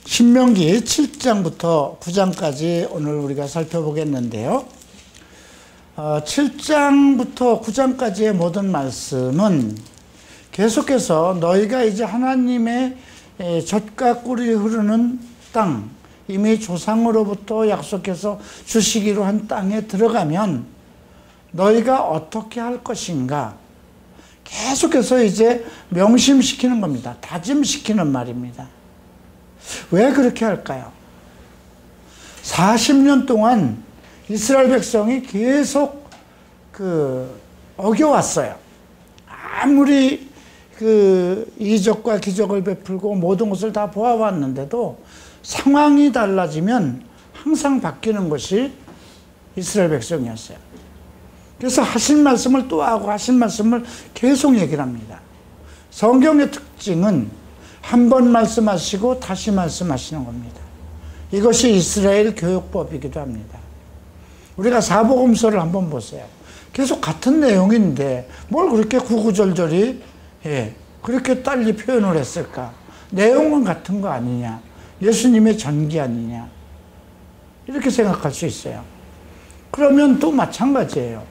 신명기 7장부터 9장까지 오늘 우리가 살펴보겠는데요. 7장부터 9장까지의 모든 말씀은 계속해서 너희가 이제 하나님의 젖과 꿀이 흐르는 땅, 이미 조상으로부터 약속해서 주시기로 한 땅에 들어가면 너희가 어떻게 할 것인가 계속해서 이제 명심시키는 겁니다. 다짐시키는 말입니다. 왜 그렇게 할까요? 40년 동안 이스라엘 백성이 계속 어겨왔어요. 아무리 이적과 기적을 베풀고 모든 것을 다 보아왔는데도 상황이 달라지면 항상 바뀌는 것이 이스라엘 백성이었어요. 그래서 하신 말씀을 또 하고 하신 말씀을 계속 얘기를 합니다. 성경의 특징은 한 번 말씀하시고 다시 말씀하시는 겁니다. 이것이 이스라엘 교육법이기도 합니다. 우리가 사복음서를 한번 보세요. 계속 같은 내용인데 뭘 그렇게 구구절절히 그렇게 빨리 표현을 했을까? 내용은 같은 거 아니냐? 예수님의 전기 아니냐? 이렇게 생각할 수 있어요. 그러면 또 마찬가지예요.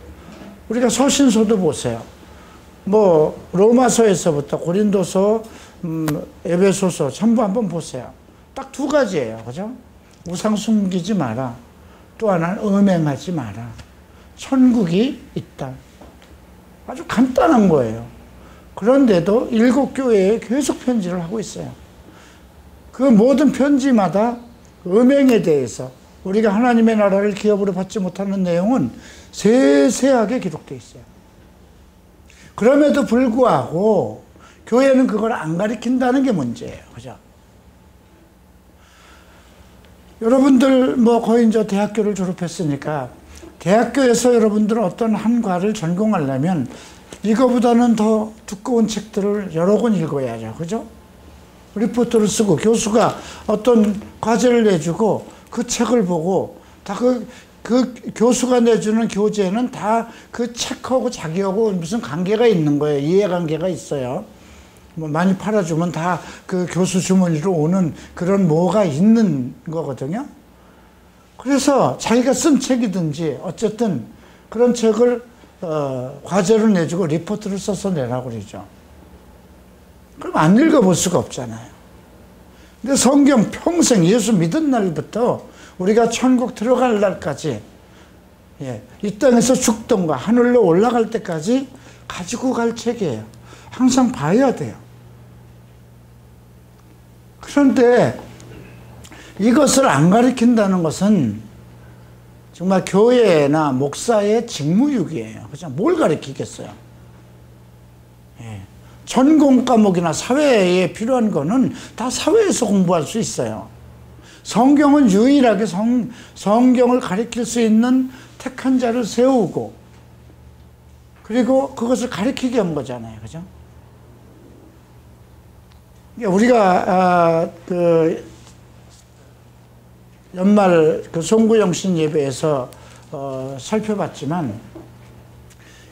우리가 서신서도 보세요. 로마서에서부터 고린도서, 에베소서 전부 한번 보세요. 딱 두 가지예요. 그죠? 우상 숨기지 마라. 또 하나는 음행하지 마라. 천국이 있다. 아주 간단한 거예요. 그런데도 7교회에 계속 편지를 하고 있어요. 그 모든 편지마다 음행에 대해서 우리가 하나님의 나라를 기업으로 받지 못하는 내용은 세세하게 기록되어 있어요. 그럼에도 불구하고 교회는 그걸 안 가르친다는 게 문제예요. 그죠? 여러분들 거의 이제 대학교를 졸업했으니까 대학교에서 여러분들은 어떤 한 과를 전공하려면 이거보다는 더 두꺼운 책들을 여러 권 읽어야죠. 그죠? 리포트를 쓰고 교수가 어떤 과제를 내주고 그 책을 보고 다 그 교수가 내주는 교재는 다 그 책하고 자기하고 무슨 관계가 있는 거예요. 이해관계가 있어요. 많이 팔아주면 다 그 교수 주머니로 오는 그런 뭐가 있는 거거든요. 그래서 자기가 쓴 책이든지 어쨌든 그런 책을 과제로 내주고 리포트를 써서 내라고 그러죠. 그럼 안 읽어볼 수가 없잖아요. 근데 성경 평생 예수 믿은 날부터 우리가 천국 들어갈 날까지 이 땅에서 죽던가 하늘로 올라갈 때까지 가지고 갈 책이에요. 항상 봐야 돼요. 그런데 이것을 안 가르친다는 것은 정말 교회나 목사의 직무유기예요. 그죠? 뭘 가르치겠어요? 전공 과목이나 사회에 필요한 거는 다 사회에서 공부할 수 있어요. 성경은 유일하게 성경을 가르칠 수 있는 택한 자를 세우고 그리고 그것을 가르치게 한 거잖아요. 그죠? 우리가 연말 송구영신 예배에서 살펴봤지만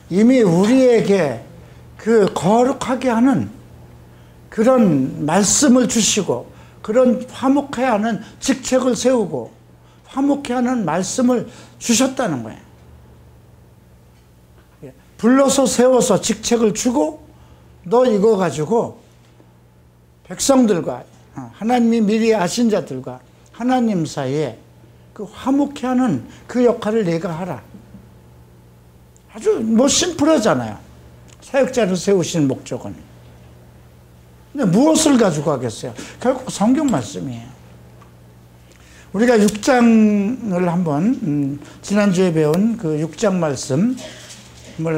이미 우리에게 거룩하게 하는 그런 말씀을 주시고 그런 화목해야 하는 직책을 세우고 화목해야 하는 말씀을 주셨다는 거예요. 불러서 세워서 직책을 주고 너 이거 가지고 백성들과 하나님이 미리 아신 자들과 하나님 사이에 그 화목해 하는 그 역할을 내가 하라. 아주 심플하잖아요. 사역자를 세우시는 목적은. 근데 무엇을 가지고 하겠어요? 결국 성경 말씀이에요. 우리가 6장을 한번 지난주에 배운 그 6장 말씀을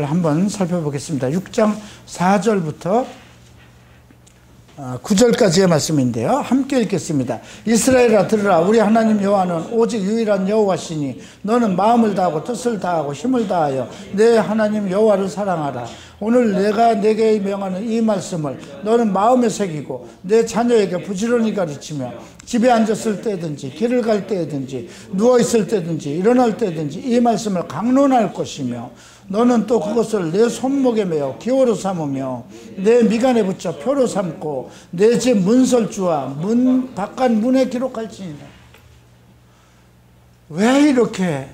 한번 살펴보겠습니다. 6장 4절부터 9절까지의 말씀인데요. 함께 읽겠습니다. 이스라엘아 들으라. 우리 하나님 여호와는 오직 유일한 여호와시니 너는 마음을 다하고 뜻을 다하고 힘을 다하여 내 하나님 여호와를 사랑하라. 오늘 내가 내게 명하는 이 말씀을 너는 마음에 새기고 내 자녀에게 부지런히 가르치며 집에 앉았을 때든지 길을 갈 때든지 누워있을 때든지 일어날 때든지 이 말씀을 강론할 것이며 너는 또 그것을 내 손목에 매어 기호로 삼으며 내 미간에 붙여 표로 삼고 내 집 문설주와 문 바깥 문에 기록할지니라. 왜 이렇게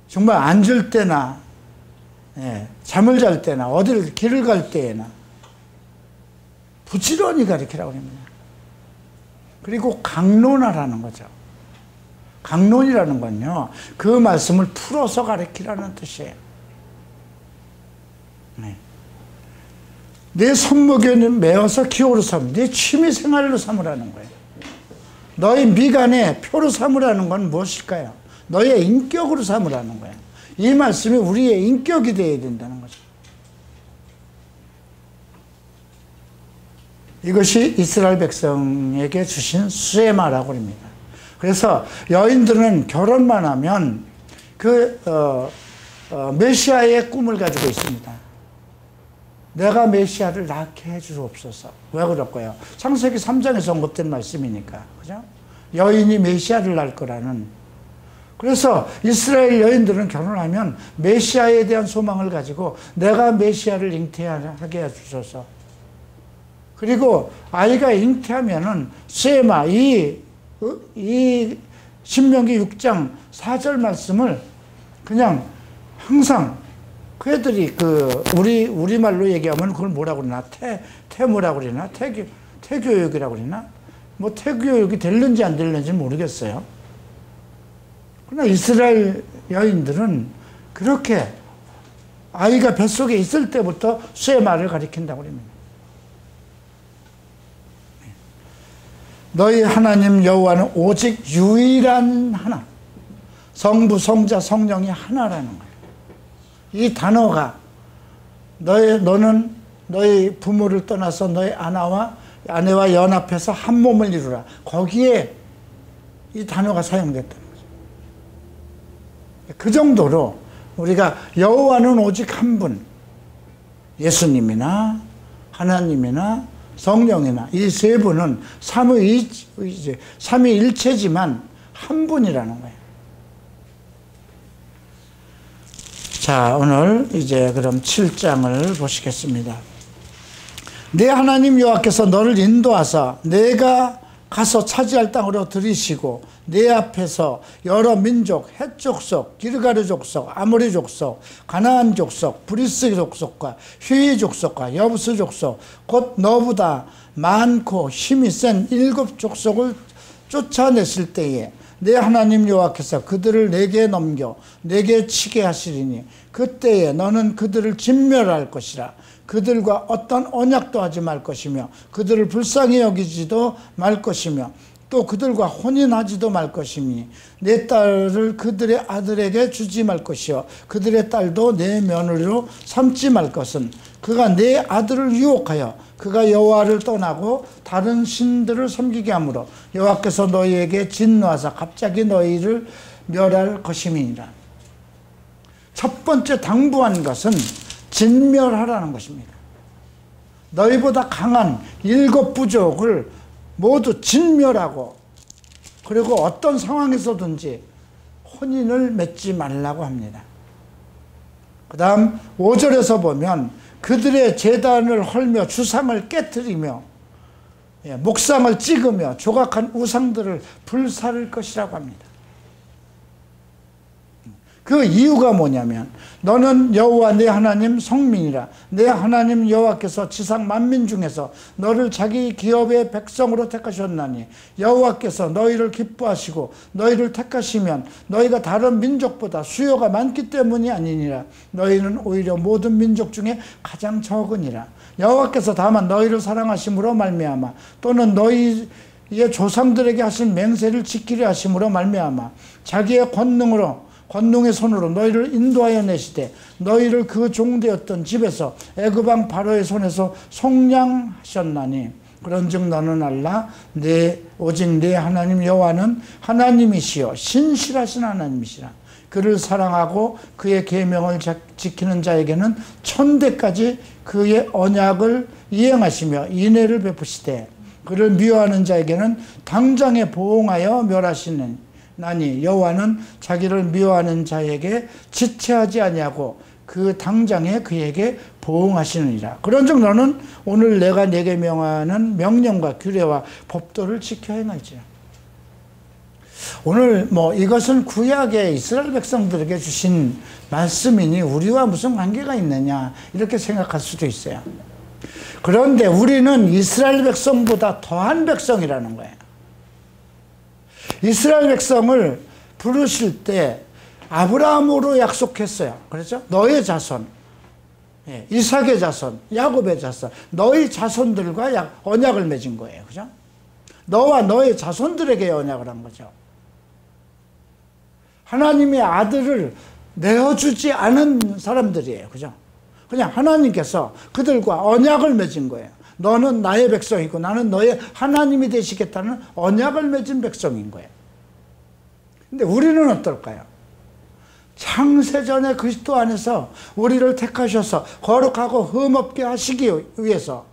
정말 앉을 때나 잠을 잘 때나 어디를 길을 갈 때에나 부지런히 가르치라고 합니다. 그리고 강론하라는 거죠. 강론이라는 건요, 그 말씀을 풀어서 가르치라는 뜻이에요. 내 손목에 매어서 기호로 삼으라. 내 취미 생활로 삼으라는 거예요. 너의 미간에 표로 삼으라는 건 무엇일까요? 너의 인격으로 삼으라는 거예요. 이 말씀이 우리의 인격이 되어야 된다는 거죠. 이것이 이스라엘 백성에게 주신 수에마라고 합니다. 그래서 여인들은 결혼만 하면 메시아의 꿈을 가지고 있습니다. 내가 메시아를 낳게 해주옵소서. 왜 그럴까요? 창세기 3장에서 언급된 말씀이니까. 그죠? 여인이 메시아를 낳을 거라는. 그래서 이스라엘 여인들은 결혼하면 메시아에 대한 소망을 가지고 내가 메시아를 잉태하게 해주소서. 그리고 아이가 잉태하면은 세마, 이 신명기 6장 4절 말씀을 그냥 항상 그 애들이 우리말로 얘기하면 그걸 뭐라고 그러나? 태무라고 그러나? 태교육이라고 그러나? 뭐 태교육이 될는지 안 될는지 모르겠어요. 그러나 이스라엘 여인들은 그렇게 아이가 뱃속에 있을 때부터 쇠마를 가리킨다고 합니다. 너희 하나님 여호와는 오직 유일한 하나, 성부, 성자, 성령이 하나라는 거예요. 이 단어가 너는 너희 부모를 떠나서 너희 아내와 연합해서 한 몸을 이루라. 거기에 이 단어가 사용됐다는 거죠. 그 정도로 우리가 여호와는 오직 한 분, 예수님이나 하나님이나 성령이나 이 세 분은 삼위일체지만 한 분이라는 거예요. 자, 오늘 이제 그럼 7장을 보시겠습니다. 내 하나님 여호와께서 너를 인도하사 내가 가서 차지할 땅으로 들이시고 내 앞에서 여러 민족, 헷 족속, 기르가르 족속, 아모리 족속, 가나안 족속, 브리스 족속과 휘 족속과 여부스 족속, 곧 너보다 많고 힘이 센 7 족속을 쫓아내실 때에 내 하나님 여호와께서 그들을 내게 넘겨 내게 치게 하시리니 그때에 너는 그들을 진멸할 것이라. 그들과 어떤 언약도 하지 말 것이며 그들을 불쌍히 여기지도 말 것이며 또 그들과 혼인하지도 말 것이니 내 딸을 그들의 아들에게 주지 말 것이요 그들의 딸도 내 며느리로 삼지 말 것은 그가 내 아들을 유혹하여 그가 여호와를 떠나고 다른 신들을 섬기게 하므로 여호와께서 너희에게 진노하사 갑자기 너희를 멸할 것임이니라. 첫 번째 당부한 것은 진멸하라는 것입니다. 너희보다 강한 7 부족을 모두 진멸하고 그리고 어떤 상황에서든지 혼인을 맺지 말라고 합니다. 그 다음 5절에서 보면 그들의 제단을 헐며 주상을 깨뜨리며 목상을 찍으며 조각한 우상들을 불사를 것이라고 합니다. 그 이유가 뭐냐면 너는 여호와 내 하나님 성민이라. 내 하나님 여호와께서 지상 만민 중에서 너를 자기 기업의 백성으로 택하셨나니 여호와께서 너희를 기뻐하시고 너희를 택하시면 너희가 다른 민족보다 수요가 많기 때문이 아니니라. 너희는 오히려 모든 민족 중에 가장 적으니라. 여호와께서 다만 너희를 사랑하심으로 말미암아 또는 너희의 조상들에게 하신 맹세를 지키려 하심으로 말미암아 자기의 권능의 손으로 너희를 인도하여 내시되 너희를 그 종되었던 집에서 애굽 왕 바로의 손에서 속량하셨나니 그런즉 너는 알라 오직 내 하나님 여호와는 하나님이시여 신실하신 하나님이시라. 그를 사랑하고 그의 계명을 지키는 자에게는 천대까지 그의 언약을 이행하시며 인애를 베푸시되 그를 미워하는 자에게는 당장에 보응하여 멸하시는 나니 여호와는 자기를 미워하는 자에게 지체하지 아니하고 그 당장에 그에게 보응하시느니라. 그런즉 너는 오늘 내가 네게 명하는 명령과 규례와 법도를 지켜 행하지. 오늘 이것은 구약의 이스라엘 백성들에게 주신 말씀이니 우리와 무슨 관계가 있느냐 이렇게 생각할 수도 있어요. 그런데 우리는 이스라엘 백성보다 더한 백성이라는 거예요. 이스라엘 백성을 부르실 때 아브라함으로 약속했어요. 그렇죠? 너의 자손, 이삭의 자손, 야곱의 자손, 너의 자손들과 언약을 맺은 거예요. 그죠? 너와 너의 자손들에게 언약을 한 거죠. 하나님의 아들을 내어주지 않은 사람들이에요. 그죠? 그냥 하나님께서 그들과 언약을 맺은 거예요. 너는 나의 백성이고 나는 너의 하나님이 되시겠다는 언약을 맺은 백성인 거예요. 근데 우리는 어떨까요? 창세전에 그리스도 안에서 우리를 택하셔서 거룩하고 흠없게 하시기 위해서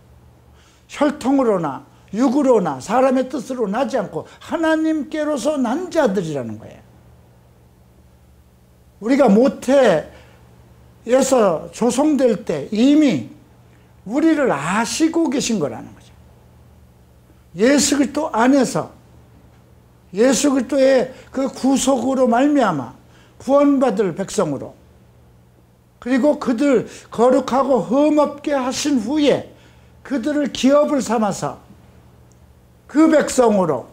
혈통으로나 육으로나 사람의 뜻으로 나지 않고 하나님께로서 난 자들이라는 거예요. 우리가 모태에서 조성될 때 이미 우리를 아시고 계신 거라는 거죠. 예수 그리스도 안에서 예수 그리스도의 그 구속으로 말미암아 구원받을 백성으로, 그리고 그들 거룩하고 흠없게 하신 후에 그들을 기업을 삼아서 그 백성으로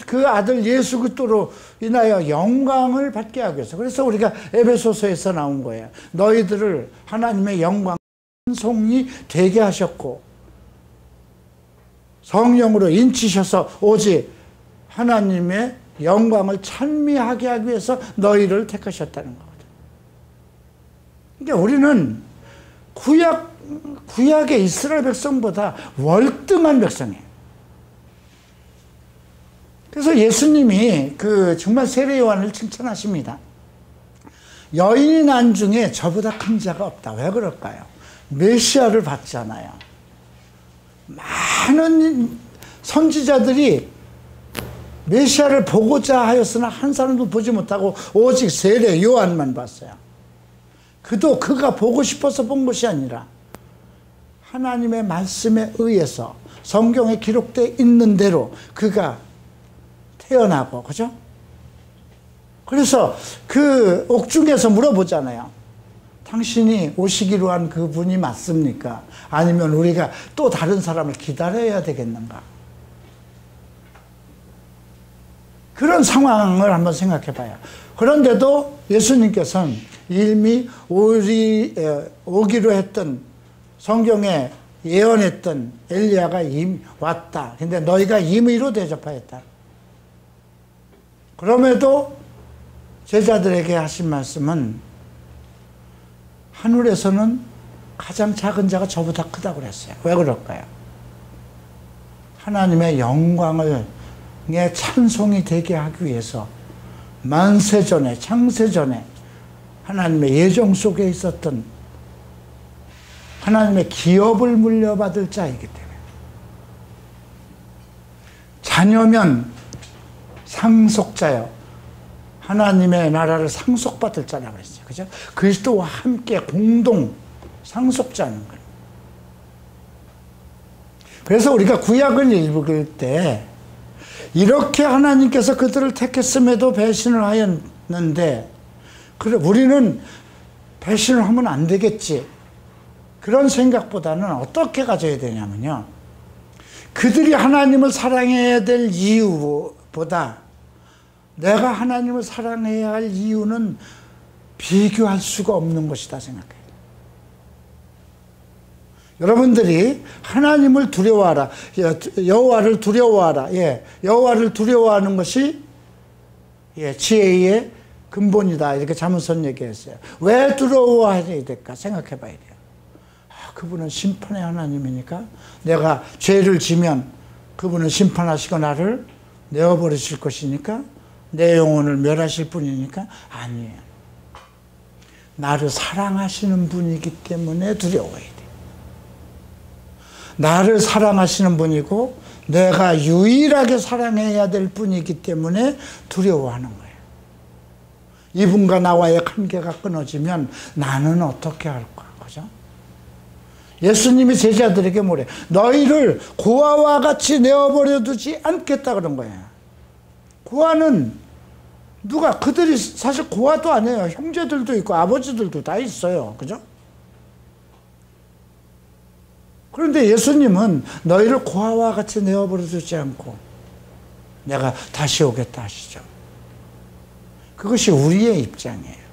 그 아들 예수 그리스도로 인하여 영광을 받게 하기 위해서. 그래서 우리가 에베소서에서 나온 거예요. 너희들을 하나님의 영광 찬송이 되게 하셨고 성령으로 인치셔서 오직 하나님의 영광을 찬미하게 하기 위해서 너희를 택하셨다는 거거든. 그러니까 우리는 구약의 이스라엘 백성보다 월등한 백성이에요. 그래서 예수님이 정말 세례 요한을 칭찬하십니다. 여인이 난 중에 저보다 큰 자가 없다. 왜 그럴까요? 메시아를 봤잖아요. 많은 선지자들이 메시아를 보고자 하였으나 한 사람도 보지 못하고 오직 세례 요한만 봤어요. 그가 보고 싶어서 본 것이 아니라 하나님의 말씀에 의해서 성경에 기록되어 있는 대로 그가 태어나고, 그죠? 그래서 그 옥중에서 물어보잖아요. 당신이 오시기로 한 그분이 맞습니까? 아니면 우리가 또 다른 사람을 기다려야 되겠는가? 그런 상황을 한번 생각해 봐요. 그런데도 예수님께서는 이미 오기로 했던, 성경에 예언했던 엘리야가 이미 왔다. 근데 너희가 임의로 대접하였다. 그럼에도 제자들에게 하신 말씀은 하늘에서는 가장 작은 자가 저보다 크다고 그랬어요. 왜 그럴까요? 하나님의 영광을 찬송이 되게 하기 위해서 만세전에, 창세전에 하나님의 예정 속에 있었던 하나님의 기업을 물려받을 자이기 때문에, 자녀면 상속자요, 하나님의 나라를 상속받을 자라고 그랬어요. 그죠? 그리스도와 함께 공동 상속자는 거예요. 그래서 우리가 구약을 읽을 때 이렇게 하나님께서 그들을 택했음에도 배신을 하였는데, 그래 우리는 배신을 하면 안 되겠지, 그런 생각보다는 어떻게 가져야 되냐면요, 그들이 하나님을 사랑해야 될 이유보다 내가 하나님을 사랑해야 할 이유는 비교할 수가 없는 것이다 생각해요. 여러분들이 하나님을 두려워하라, 여호와를 두려워하라, 여호와를 두려워하는 것이 지혜의 근본이다, 이렇게 자문선 얘기했어요. 왜 두려워해야 될까 생각해 봐야 돼요. 그분은 심판의 하나님이니까 내가 죄를 지면 그분은 심판하시고 나를 내어버리실 것이니까, 내 영혼을 멸하실 분이니까? 아니에요. 나를 사랑하시는 분이기 때문에 두려워해야 돼요. 나를 사랑하시는 분이고 내가 유일하게 사랑해야 될 분이기 때문에 두려워하는 거예요. 이분과 나와의 관계가 끊어지면 나는 어떻게 할까? 그죠? 예수님이 제자들에게 뭐래? 너희를 고아와 같이 내어버려 두지 않겠다 그런 거예요. 고아는 누가? 그들이 사실 고아도 아니에요. 형제들도 있고 아버지들도 다 있어요. 그죠? 그런데 예수님은 너희를 고아와 같이 내어버려 두지 않고 내가 다시 오겠다 하시죠. 그것이 우리의 입장이에요.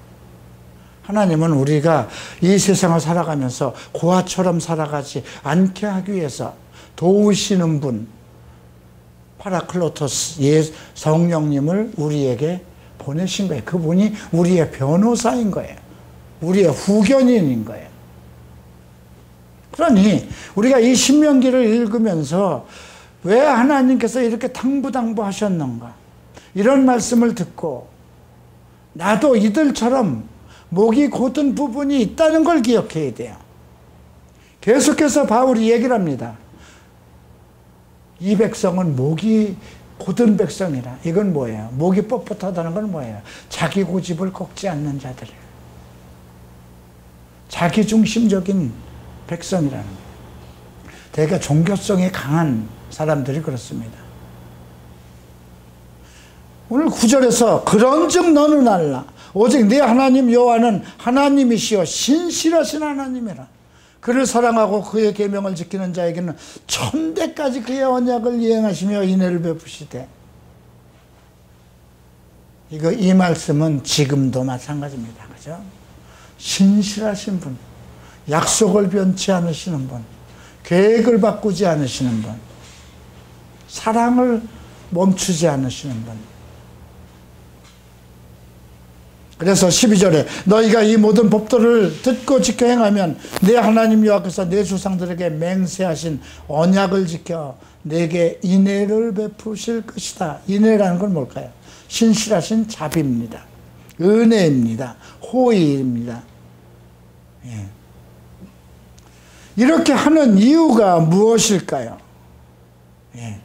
하나님은 우리가 이 세상을 살아가면서 고아처럼 살아가지 않게 하기 위해서 도우시는 분, 파라클로토스, 성령님을 우리에게 보내신 거예요. 그분이 우리의 변호사인 거예요. 우리의 후견인인 거예요. 그러니 우리가 이 신명기를 읽으면서 왜 하나님께서 이렇게 당부하셨는가? 이런 말씀을 듣고 나도 이들처럼 목이 곧은 부분이 있다는 걸 기억해야 돼요. 계속해서 바울이 얘기를 합니다. 이 백성은 목이 곧은 백성이라. 이건 뭐예요? 목이 뻣뻣하다는 건 뭐예요? 자기 고집을 꺾지 않는 자들이에요. 자기중심적인 백성이라는 거예요. 되게 종교성이 강한 사람들이 그렇습니다. 오늘 9절에서 그런즉 너는 알라 오직 네 하나님 여호와는 하나님이시여 신실하신 하나님이라. 그를 사랑하고 그의 계명을 지키는 자에게는 천대까지 그의 언약을 이행하시며 인애를 베푸시되. 이 말씀은 지금도 마찬가지입니다. 그죠? 신실하신 분, 약속을 변치 않으시는 분, 계획을 바꾸지 않으시는 분, 사랑을 멈추지 않으시는 분. 그래서 12절에 너희가 이 모든 법도를 듣고 지켜 행하면 내 하나님 여호와께서 내 조상들에게 맹세하신 언약을 지켜 내게 인애를 베푸실 것이다. 인애라는 건 뭘까요? 신실하신 자비입니다. 은혜입니다. 호의입니다. 예. 이렇게 하는 이유가 무엇일까요? 예.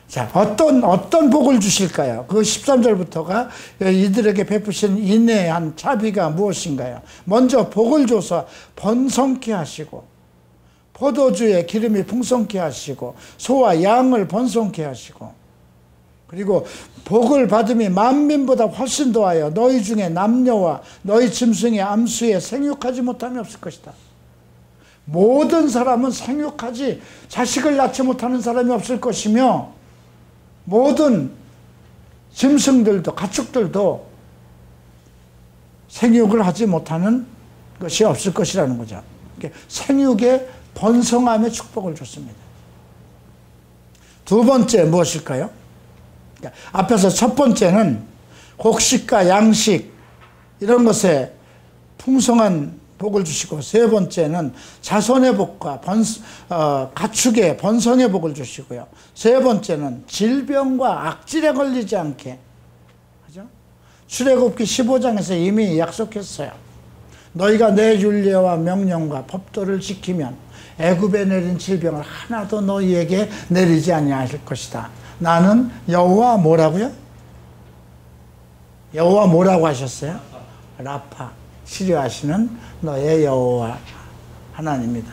자, 어떤 복을 주실까요? 그 13절부터가 이들에게 베푸신 인내한 자비가 무엇인가요? 먼저 복을 줘서 번성케 하시고, 포도주에 기름이 풍성케 하시고, 소와 양을 번성케 하시고, 그리고 복을 받음이 만민보다 훨씬 더하여 너희 중에 남녀와 너희 짐승의 암수에 생육하지 못함이 없을 것이다. 모든 사람은 생육하지, 자식을 낳지 못하는 사람이 없을 것이며, 모든 짐승들도 가축들도 생육을 하지 못하는 것이 없을 것이라는 거죠. 생육의 번성함의 축복을 줬습니다. 두 번째 무엇일까요? 앞에서 첫 번째는 곡식과 양식 이런 것에 풍성한 복을 주시고, 세 번째는 자손의 복과 가축의 번성의 복을 주시고요. 세 번째는 질병과 악질에 걸리지 않게. 그죠? 출애굽기 15장에서 이미 약속했어요. 너희가 내 율례와 명령과 법도를 지키면 애굽에 내린 질병을 하나도 너희에게 내리지 아니하실 것이다. 나는 여호와 뭐라고요? 여호와 뭐라고 하셨어요? 라파. 치료하시는 너의 여호와 하나님이다.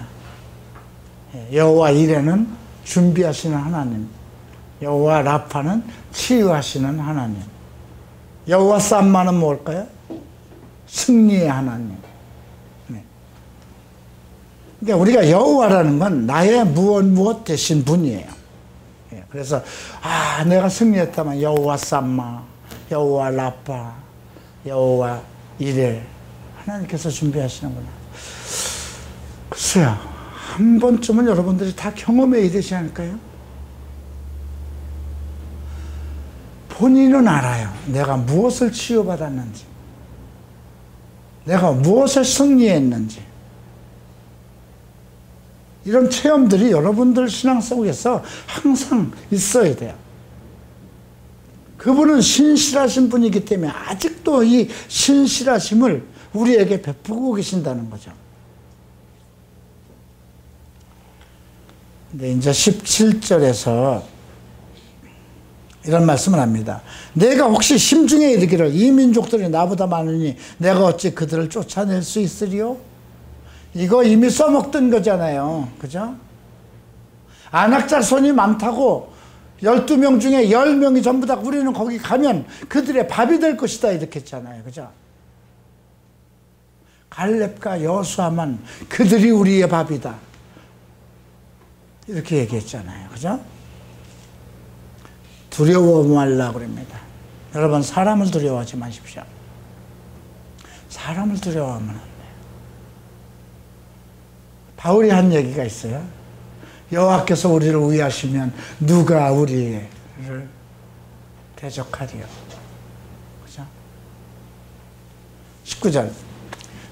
여호와 이레는 준비하시는 하나님, 여호와 라파는 치유하시는 하나님, 여호와 쌈마는 뭘까요? 승리의 하나님. 그러니까 우리가 여호와라는 건 나의 무엇 되신 분이에요. 그래서 내가 승리했다면 여호와 쌈마, 여호와 라파, 여호와 이레 하나님께서 준비하시는구나. 글쎄요, 한 번쯤은 여러분들이 다 경험해야 되지 않을까요? 본인은 알아요. 내가 무엇을 치유받았는지, 내가 무엇을 승리했는지. 이런 체험들이 여러분들 신앙 속에서 항상 있어야 돼요. 그분은 신실하신 분이기 때문에 아직도 이 신실하심을 우리에게 베푸고 계신다는 거죠. 근데 이제 17절에서 이런 말씀을 합니다. 내가 혹시 심중에 이르기를 이 민족들이 나보다 많으니 내가 어찌 그들을 쫓아낼 수 있으리요? 이거 이미 써먹던 거잖아요. 그죠? 안악자손이 많다고 12명 중에 10명이 전부 다 우리는 거기 가면 그들의 밥이 될 것이다 이렇게 했잖아요. 그죠? 갈렙과 여호수아만 그들이 우리의 밥이다 이렇게 얘기했잖아요. 그죠? 두려워 말라고 그럽니다. 여러분, 사람을 두려워하지 마십시오. 사람을 두려워하면 안 돼요. 바울이 한 얘기가 있어요. 여호와께서 우리를 위하시면 누가 우리를 대적하리요. 그죠? 19절.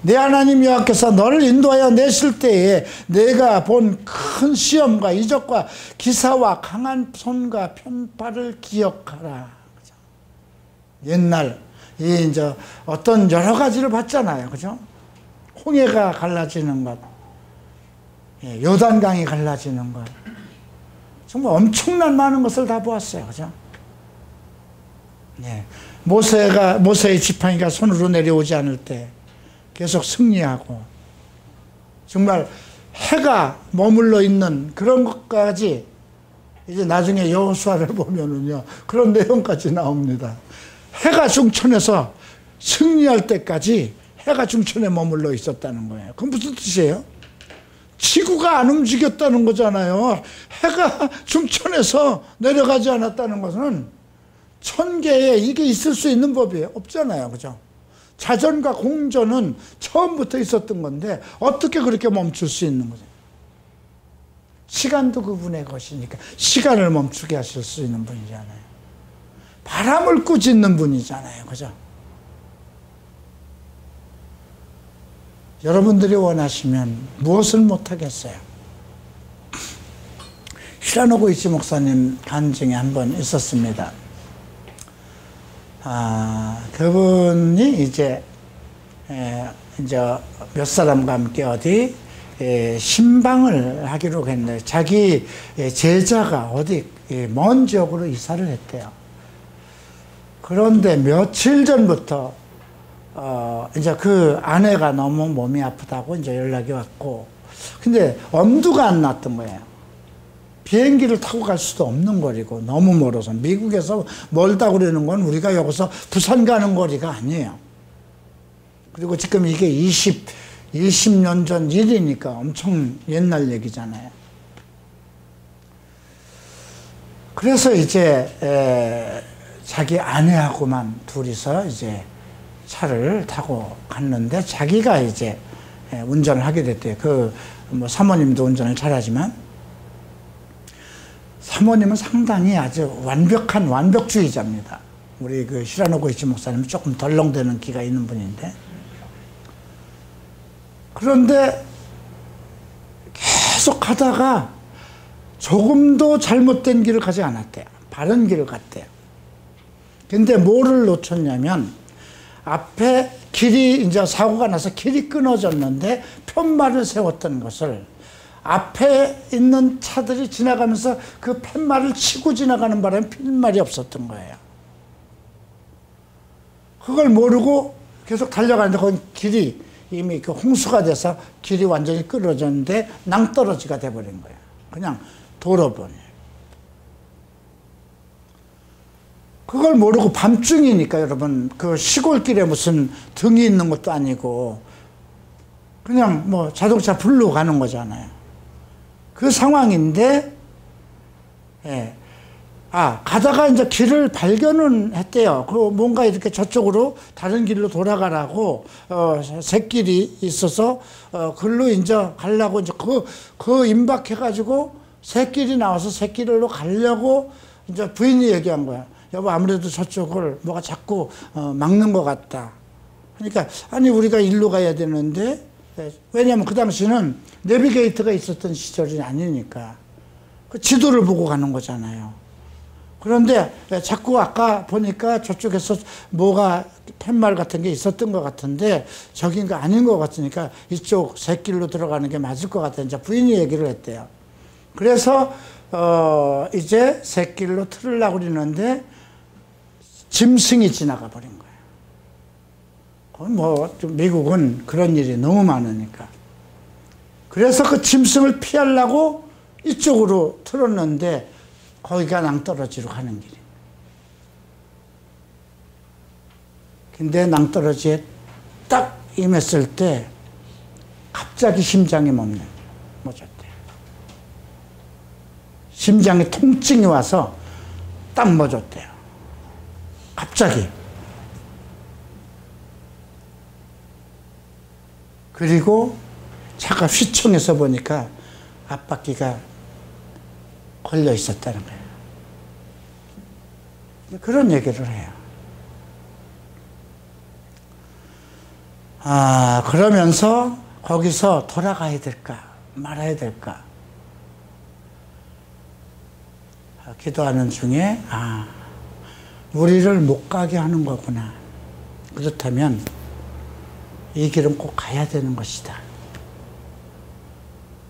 내 하나님 여호와께서 너를 인도하여 내실 때에 내가 본 큰 시험과 이적과 기사와 강한 손과 편팔을 기억하라. 그죠? 옛날 이제 어떤 여러 가지를 봤잖아요. 그죠? 홍해가 갈라지는 것, 요단강이 갈라지는 것, 정말 엄청난 많은 것을 다 보았어요. 그죠? 네. 모세의 지팡이가 손으로 내려오지 않을 때 계속 승리하고, 정말 해가 머물러 있는 그런 것까지 이제 나중에 여호수아를 보면은요, 그런 내용까지 나옵니다. 해가 중천에서 승리할 때까지 해가 중천에 머물러 있었다는 거예요. 그건 무슨 뜻이에요? 지구가 안 움직였다는 거잖아요. 해가 중천에서 내려가지 않았다는 것은 천계에 이게 있을 수 있는 법이 없잖아요. 그죠? 자전과 공전은 처음부터 있었던 건데 어떻게 그렇게 멈출 수 있는 거죠? 시간도 그분의 것이니까 시간을 멈추게 하실 수 있는 분이잖아요. 바람을 꾸짖는 분이잖아요. 그죠? 여러분들이 원하시면 무엇을 못하겠어요? 히라노 고이치 목사님 간증에 한 번 있었습니다. 그분이 이제 몇 사람과 함께 어디 신방을 하기로 했는데 자기 제자가 어디 먼 지역으로 이사를 했대요. 그런데 며칠 전부터 이제 그 아내가 너무 몸이 아프다고 이제 연락이 왔고, 근데 엄두가 안 났던 거예요. 비행기를 타고 갈 수도 없는 거리고 너무 멀어서, 미국에서 멀다고 그러는 건 우리가 여기서 부산 가는 거리가 아니에요. 그리고 지금 이게 20년 전 일이니까 엄청 옛날 얘기잖아요. 그래서 이제 자기 아내하고만 둘이서 이제 차를 타고 갔는데 자기가 이제 운전을 하게 됐대요. 뭐 사모님도 운전을 잘하지만 사모님은 상당히 아주 완벽한 완벽주의자입니다. 우리 그 히라노 고이치 목사님은 조금 덜렁대는 기가 있는 분인데, 그런데 계속 가다가 조금도 잘못된 길을 가지 않았대요. 바른 길을 갔대요. 근데 뭐를 놓쳤냐면 앞에 길이 이제 사고가 나서 길이 끊어졌는데 푯말을 세웠던 것을 앞에 있는 차들이 지나가면서 그 푯말을 치고 지나가는 바람에 푯말이 없었던 거예요. 그걸 모르고 계속 달려가는데 거기 길이 이미 그 홍수가 돼서 길이 완전히 끊어졌는데 낭떠러지가 돼버린 거예요. 그냥 돌아버려요. 그걸 모르고 밤중이니까 여러분, 그 시골길에 무슨 등이 있는 것도 아니고 그냥 뭐 자동차 불로 가는 거잖아요. 그 상황인데, 가다가 이제 길을 발견은 했대요. 그 뭔가 이렇게 저쪽으로 다른 길로 돌아가라고, 샛길이 있어서, 글로 이제 가려고 이제 그 임박해가지고 샛길이 나와서 샛길로 가려고 이제 부인이 얘기한 거야. 여보, 아무래도 저쪽을 뭐가 자꾸 막는 것 같다. 그러니까, 아니, 우리가 일로 가야 되는데, 왜냐면 그 당시는 내비게이터가 있었던 시절이 아니니까 그 지도를 보고 가는 거잖아요. 그런데 자꾸 아까 보니까 저쪽에서 뭐가 팻말 같은 게 있었던 것 같은데 저긴가 아닌 것 같으니까 이쪽 샛길로 들어가는 게 맞을 것 같아. 이제 부인이 얘기를 했대요. 그래서 이제 새길로 틀으려고 그러는데 짐승이 지나가 버린 거예요. 뭐 미국은 그런 일이 너무 많으니까. 그래서 그 짐승을 피하려고 이쪽으로 틀었는데 거기가 낭떠러지로 가는 길이에요. 근데 낭떠러지에 딱 임했을 때 갑자기 심장이 멎었대요. 심장에 통증이 와서 딱 멎었대요. 갑자기. 그리고 차가 휘청해서 보니까 앞바퀴가 걸려 있었다는 거예요. 그런 얘기를 해요. 그러면서 거기서 돌아가야 될까 말아야 될까 기도하는 중에 우리를 못 가게 하는 거구나. 그렇다면 이 길은 꼭 가야 되는 것이다.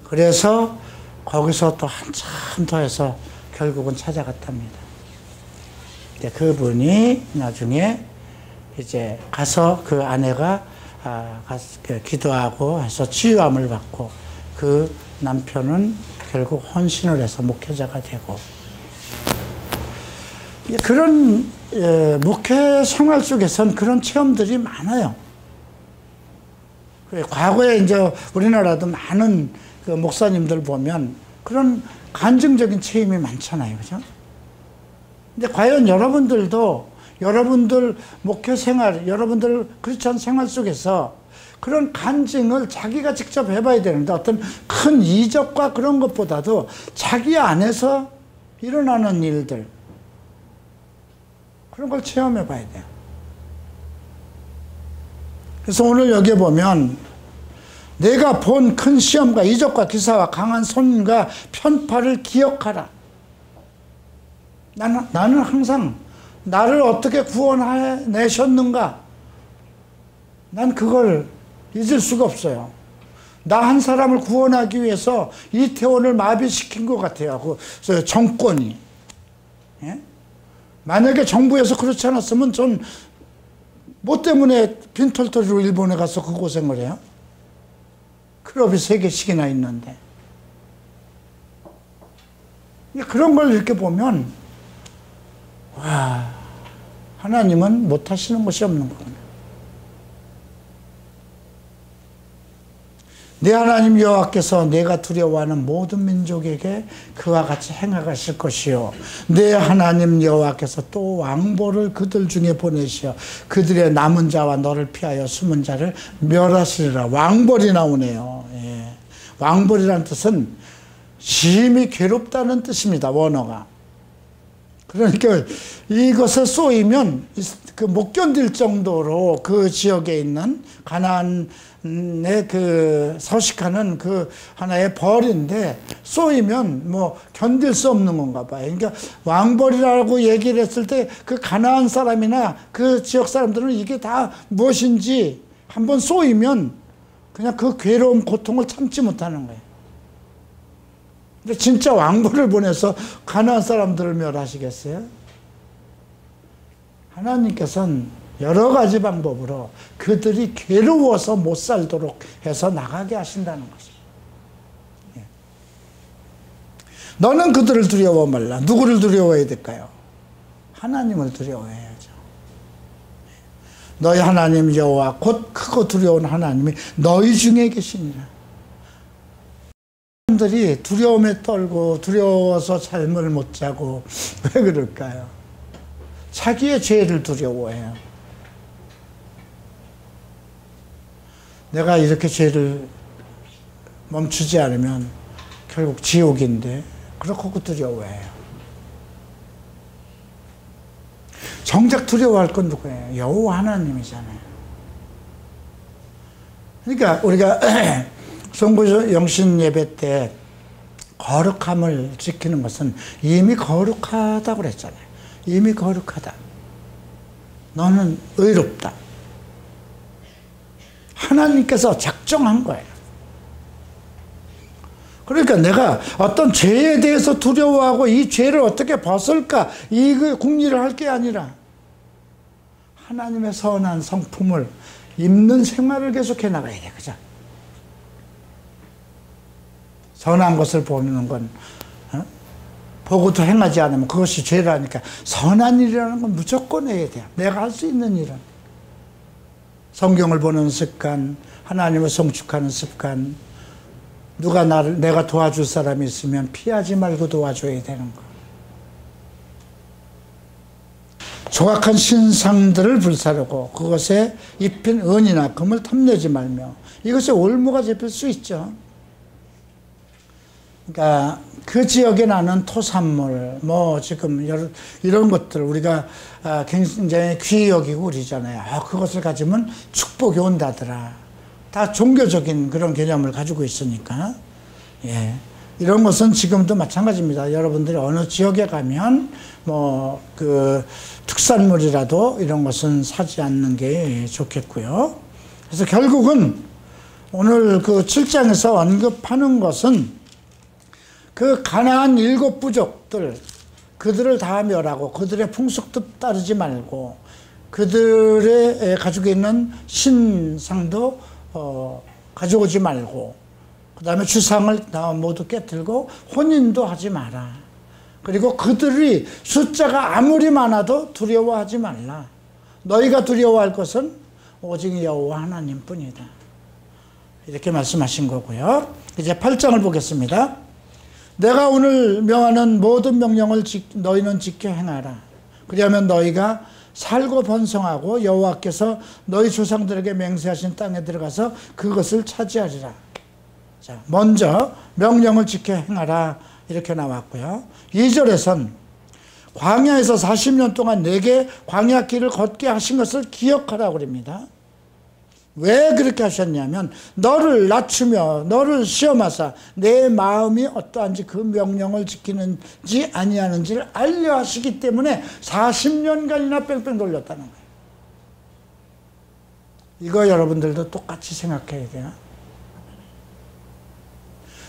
그래서 거기서 또 한참 더 해서 결국은 찾아갔답니다. 그분이 나중에 이제 가서 그 아내가 기도하고 해서 치유함을 받고 그 남편은 결국 헌신을 해서 목회자가 되고, 그런 목회 생활 속에선 그런 체험들이 많아요. 과거에 이제 우리나라도 많은 그 목사님들 보면 그런 간증적인 체험이 많잖아요. 그죠? 근데 과연 여러분들도 여러분들 목회 생활, 여러분들 크리스천 생활 속에서 그런 간증을 자기가 직접 해봐야 되는데, 어떤 큰 이적과 그런 것보다도 자기 안에서 일어나는 일들, 그런 걸 체험해 봐야 돼요. 그래서 오늘 여기에 보면 내가 본 큰 시험과 이적과 기사와 강한 손과 편파를 기억하라. 나는 항상 나를 어떻게 구원해내셨는가, 난 그걸 잊을 수가 없어요. 나 한 사람을 구원하기 위해서 이태원을 마비시킨 것 같아요. 그 정권이. 예? 만약에 정부에서 그렇지 않았으면 전 뭐 때문에 빈털터리로 일본에 가서 그 고생을 해요? 클럽이 3개씩이나 있는데. 그런 걸 이렇게 보면, 와, 하나님은 못하시는 것이 없는 거구나. 내 하나님 여호와께서 내가 두려워하는 모든 민족에게 그와 같이 행하실 것이요, 내 하나님 여호와께서 또 왕보를 그들 중에 보내시어 그들의 남은 자와 너를 피하여 숨은 자를 멸하시리라. 왕벌이 나오네요. 예. 왕벌이라는 뜻은 심히 괴롭다는 뜻입니다. 원어가. 그러니까 이것에 쏘이면 그 못 견딜 정도로 그 지역에 있는 가나안에 그 서식하는 그 하나의 벌인데, 쏘이면 뭐 견딜 수 없는 건가 봐요. 그러니까 왕벌이라고 얘기를 했을 때 그 가나안 사람이나 그 지역 사람들은 이게 다 무엇인지 한번 쏘이면 그냥 그 괴로움, 고통을 참지 못하는 거예요. 근데 진짜 왕벌을 보내서 가나안 사람들을 멸하시겠어요? 하나님께서는 여러 가지 방법으로 그들이 괴로워서 못 살도록 해서 나가게 하신다는 것입니다. 예. 너는 그들을 두려워 말라. 누구를 두려워해야 될까요? 하나님을 두려워해야죠. 너희 하나님 여호와 곧 크고 두려운 하나님이 너희 중에 계시니라. 사람들이 두려움에 떨고 두려워서 잠을 못 자고 왜 그럴까요? 자기의 죄를 두려워해요. 내가 이렇게 죄를 멈추지 않으면 결국 지옥인데, 그렇고 두려워해요. 정작 두려워할 건 누구예요? 여호와 하나님이잖아요. 그러니까 우리가 송구 영신 예배 때 거룩함을 지키는 것은 이미 거룩하다고 그랬잖아요. 이미 거룩하다. 너는 의롭다. 하나님께서 작정한 거예요. 그러니까 내가 어떤 죄에 대해서 두려워하고 이 죄를 어떻게 벗을까 이 궁리를 할 게 아니라 하나님의 선한 성품을 입는 생활을 계속해 나가야 돼. 그죠? 선한 것을 보는 건 보고도 행하지 않으면 그것이 죄라니까 선한 일이라는 건 무조건 해야 돼요. 내가 할 수 있는 일은 성경을 보는 습관, 하나님을 성축하는 습관, 내가 도와줄 사람이 있으면 피하지 말고 도와줘야 되는 거. 조각한 신상들을 불사르고 그것에 입힌 은이나 금을 탐내지 말며 이것에 올무가 잡힐 수 있죠. 그러니까 그 지역에 나는 토산물, 지금 이런 것들 우리가 굉장히 귀히 여기고 그러잖아요. 그것을 가지면 축복이 온다더라. 다 종교적인 그런 개념을 가지고 있으니까. 예. 이런 것은 지금도 마찬가지입니다. 여러분들이 어느 지역에 가면 특산물이라도 이런 것은 사지 않는 게 좋겠고요. 그래서 결국은 오늘 그 7장에서 언급하는 것은 그 가나안 7 부족들, 그들을 다 멸하고 그들의 풍속도 따르지 말고 그들의 가지고 있는 신상도 가져오지 말고 그 다음에 주상을 모두 깨뜨리고 혼인도 하지 마라. 그리고 그들이 숫자가 아무리 많아도 두려워하지 말라. 너희가 두려워할 것은 오직 여호와 하나님뿐이다. 이렇게 말씀하신 거고요. 이제 8장을 보겠습니다. 내가 오늘 명하는 모든 명령을 너희는 지켜 행하라. 그리하면 너희가 살고 번성하고 여호와께서 너희 조상들에게 맹세하신 땅에 들어가서 그것을 차지하리라. 자, 먼저 명령을 지켜 행하라 이렇게 나왔고요. 2절에선 광야에서 40년 동안 내게 광야 길을 걷게 하신 것을 기억하라고 그럽니다. 왜 그렇게 하셨냐면 너를 낮추며 너를 시험하사 내 마음이 어떠한지 그 명령을 지키는지 아니하는지를 알려 하시기 때문에 40년간이나 뺑뺑 돌렸다는 거예요. 이거 여러분들도 똑같이 생각해야 돼요.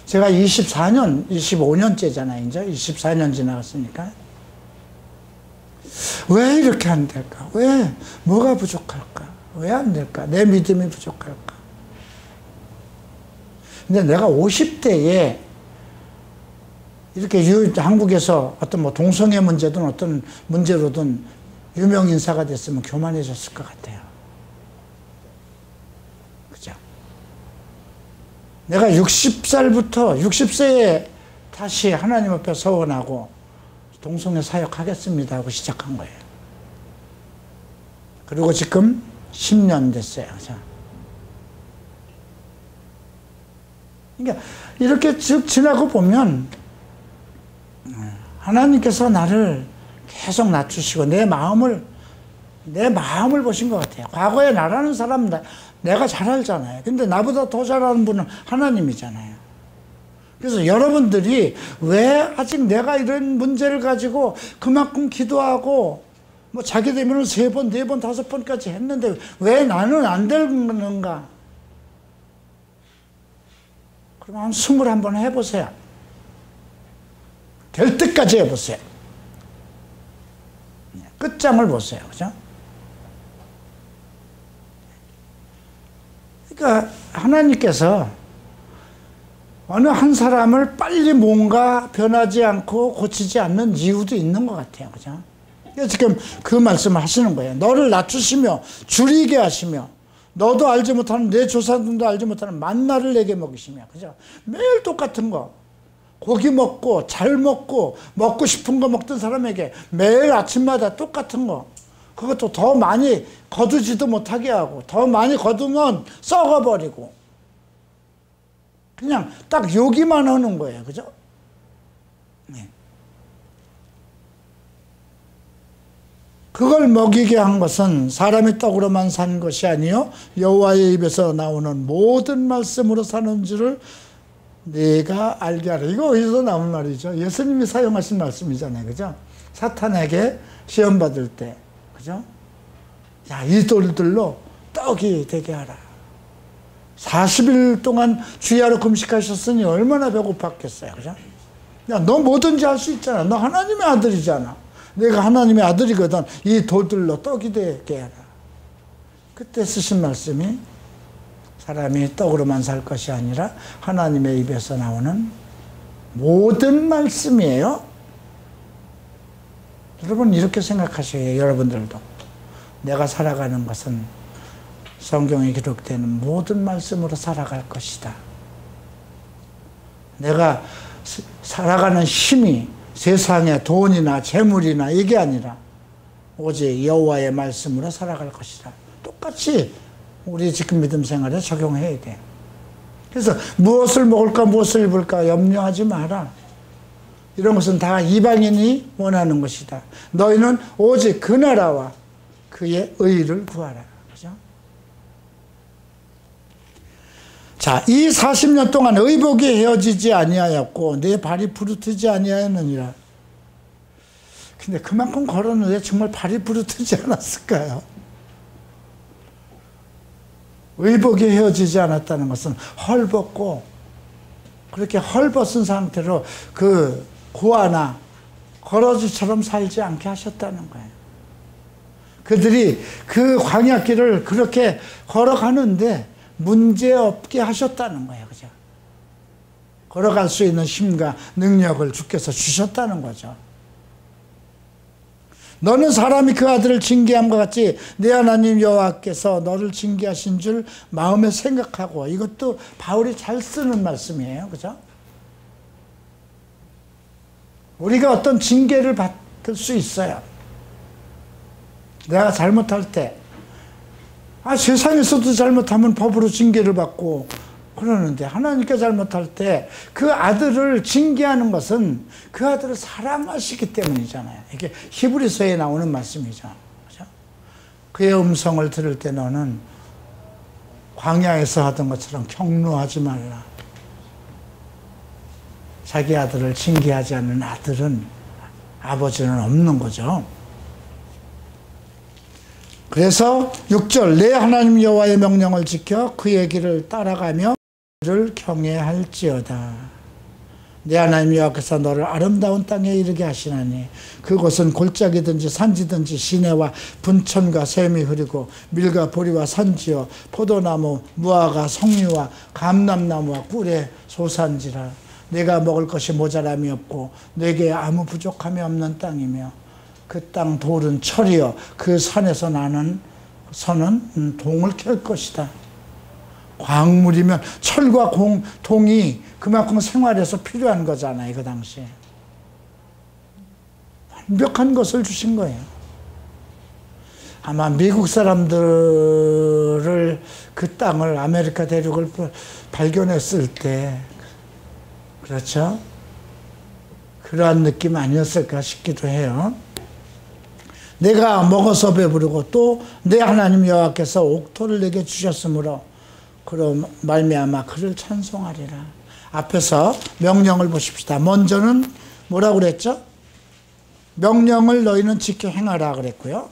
제가 25년째잖아요. 이제 24년 지나갔으니까. 왜 이렇게 안 될까? 왜? 뭐가 부족할까? 왜 안 될까? 내 믿음이 부족할까? 근데 내가 50대에 이렇게 한국에서 어떤 동성애 문제든 어떤 문제로든 유명 인사가 됐으면 교만해졌을 것 같아요. 그죠? 내가 60세에 다시 하나님 앞에 서원하고 동성애 사역하겠습니다 하고 시작한 거예요. 그리고 지금 10년 됐어요. 그러니까 이렇게 쭉 지나고 보면 하나님께서 나를 계속 낮추시고 내 마음을 보신 것 같아요. 과거에 나라는 사람 내가 잘 알잖아요. 근데 나보다 더 잘하는 분은 하나님이잖아요. 그래서 여러분들이 왜 아직 내가 이런 문제를 가지고 그만큼 기도하고 자기 되면은 3번, 4번, 5번까지 했는데 왜 나는 안 되는가? 그럼 한 21번 해보세요. 될 때까지 해보세요. 끝장을 보세요. 그죠? 그러니까 하나님께서 어느 한 사람을 빨리 뭔가 변하지 않고 고치지 않는 이유도 있는 것 같아요. 그죠? 지금 그 말씀을 하시는 거예요. 너를 낮추시며 줄이게 하시며 너도 알지 못하는 내 조상들도 알지 못하는 만나를 내게 먹이시며. 그죠? 매일 똑같은 거. 고기 먹고 잘 먹고 먹고 싶은 거 먹던 사람에게 매일 아침마다 똑같은 거. 그것도 더 많이 거두지도 못하게 하고 더 많이 거두면 썩어버리고 그냥 딱 요기만 하는 거예요. 그죠? 네. 그걸 먹이게 한 것은 사람이 떡으로만 산 것이 아니요 여호와의 입에서 나오는 모든 말씀으로 사는 줄을 네가 알게 하라. 이거 어디서 나온 말이죠? 예수님이 사용하신 말씀이잖아요. 그죠? 사탄에게 시험 받을 때 그죠? 야, 이 돌들로 떡이 되게 하라. 40일 동안 주야로 금식하셨으니 얼마나 배고팠겠어요. 그죠? 야, 너 뭐든지 할 수 있잖아. 너 하나님의 아들이잖아. 내가 하나님의 아들이거든. 이 돌들로 떡이 되게 해라. 그때 쓰신 말씀이 사람이 떡으로만 살 것이 아니라 하나님의 입에서 나오는 모든 말씀이에요. 여러분 이렇게 생각하셔야 해요. 여러분들도. 내가 살아가는 것은 성경에 기록되는 모든 말씀으로 살아갈 것이다. 내가 살아가는 힘이 세상의 돈이나 재물이나 이게 아니라 오직 여호와의 말씀으로 살아갈 것이다. 똑같이 우리 지금 믿음 생활에 적용해야 돼. 그래서 무엇을 먹을까 무엇을 입을까 염려하지 마라. 이런 것은 다 이방인이 원하는 것이다. 너희는 오직 그 나라와 그의 의를 구하라. 그죠? 자, 이 40년 동안 의복이 헤어지지 아니하였고 내 발이 부르트지 아니하였느니라. 근데 그만큼 걸었는데 정말 발이 부르트지 않았을까요? 의복이 헤어지지 않았다는 것은 헐벗고 그렇게 헐벗은 상태로 그 고아나 거러지처럼 살지 않게 하셨다는 거예요. 그들이 그 광야길을 그렇게 걸어가는데 문제없게 하셨다는 거예요. 그죠? 걸어갈 수 있는 힘과 능력을 주께서 주셨다는 거죠. 너는 사람이 그 아들을 징계함과 같이 내 하나님 여호와께서 너를 징계하신 줄 마음에 생각하고, 이것도 바울이 잘 쓰는 말씀이에요. 그죠? 우리가 어떤 징계를 받을 수 있어요. 내가 잘못할 때, 세상에서도 잘못하면 법으로 징계를 받고 그러는데, 하나님께 잘못할 때 그 아들을 징계하는 것은 그 아들을 사랑하시기 때문이잖아요. 이게 히브리서에 나오는 말씀이죠. 그죠? 그의 음성을 들을 때 너는 광야에서 하던 것처럼 경노하지 말라. 자기 아들을 징계하지 않는 아들은, 아버지는 없는 거죠. 그래서 6절, 내 하나님 여호와의 명령을 지켜 그의 길을 따라가며 그를 경외할지어다. 내 하나님 여호와께서 너를 아름다운 땅에 이르게 하시나니 그곳은 골짜기든지 산지든지 시내와 분천과 샘이 흐르고 밀과 보리와 산지요 포도나무 무화과 석류와 감람나무와 꿀의 소산지라. 내가 먹을 것이 모자람이 없고 내게 아무 부족함이 없는 땅이며 그 땅 돌은 철이요 그 산에서 나는 선은 동을 캘 것이다. 광물이면 철과 동이 그만큼 생활에서 필요한 거잖아요. 그 당시에 완벽한 것을 주신 거예요. 아마 미국 사람들을 그 땅을, 아메리카 대륙을 발견했을 때, 그렇죠? 그러한 느낌 아니었을까 싶기도 해요. 내가 먹어서 배부르고 또 내 하나님 여호와께서 옥토를 내게 주셨으므로 그로 말미암아 그를 찬송하리라. 앞에서 명령을 보십시다. 먼저는 뭐라고 그랬죠? 명령을 너희는 지켜 행하라 그랬고요.